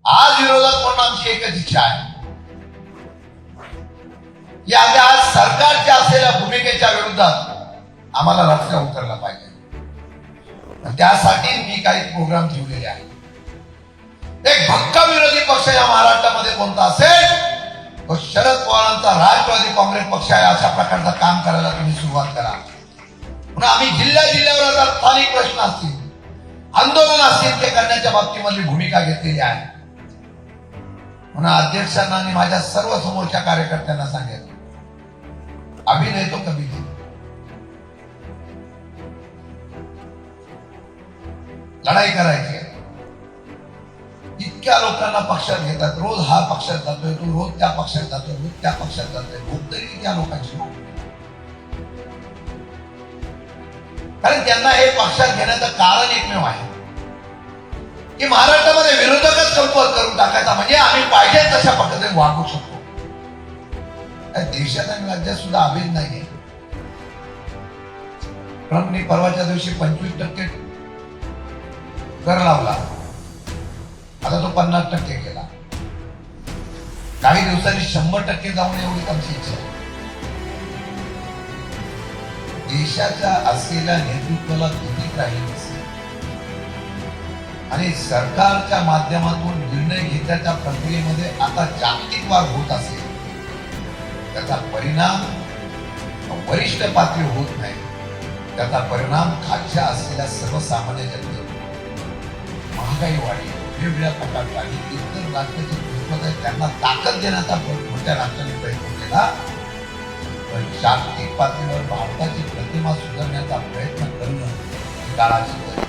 आज विरोधात म्हणून आमची एकच इच्छा आहे की आज सरकारच्या असलेल्या भूमिकेच्या विरोधात आम्हाला रस्त्यावर उतरला पाहिजे. त्यासाठी मी काही प्रोग्राम ठेवलेले आहेत. एक भक्कम विरोधी पक्ष या महाराष्ट्रामध्ये कोणता असेल तो शरद पवारांचा राष्ट्रवादी काँग्रेस पक्ष आहे. अशा प्रकारचं काम करायला तुम्ही सुरुवात करा. म्हणून आम्ही जिल्ह्यावर आता स्थानिक प्रश्न असतील, आंदोलन असतील ते करण्याच्या बाबतीमध्ये भूमिका घेतलेली आहे. म्हणून अध्यक्षांना आणि माझ्या सर्व समोरच्या कार्यकर्त्यांना सांगेल, अभी नाही तो कभी नाही. लढाई करायची. इतक्या लोकांना पक्षात घेतात, रोज हा पक्षात जातोय, तो रोज त्या पक्षात जातोय, रोज त्या पक्षात जातोय. भूक तरी त्या लोकांची, कारण त्यांना हे पक्षात घेण्याचं कारण एकमेव आहे की महाराष्ट्रामध्ये विरोधकच कल्पना करून टाकायचा, म्हणजे आम्ही पाहिजे तशा पद्धतीने वागू शकतो. देशात आणि राज्यात सुद्धा अभिन नाहीये. ट्रम्पने परवाच्या दिवशी 25% कर लावला, आता तो 50% केला. काही दिवसांनी 100% जाऊन एवढी आमची इच्छा आहे. देशाच्या असलेल्या नेतृत्वाला किती राहील आणि सरकारच्या माध्यमातून निर्णय घेण्याच्या प्रक्रियेमध्ये आता जागतिक वाढ होत असेल, त्याचा परिणाम वरिष्ठ पातळी होत नाही, त्याचा परिणाम खालच्या असलेल्या सर्वसामान्य जनतेवर. महागाई वाढली, वेगवेगळ्या प्रकारच्या आणि इतर राज्याचे दुष्पद आहेत त्यांना ताकद देण्याचा मोठ्या राष्ट्राने प्रयत्न केला. पण जागतिक पातळीवर भारताची प्रतिमा सुधारण्याचा प्रयत्न करणं ही काळाची गरज.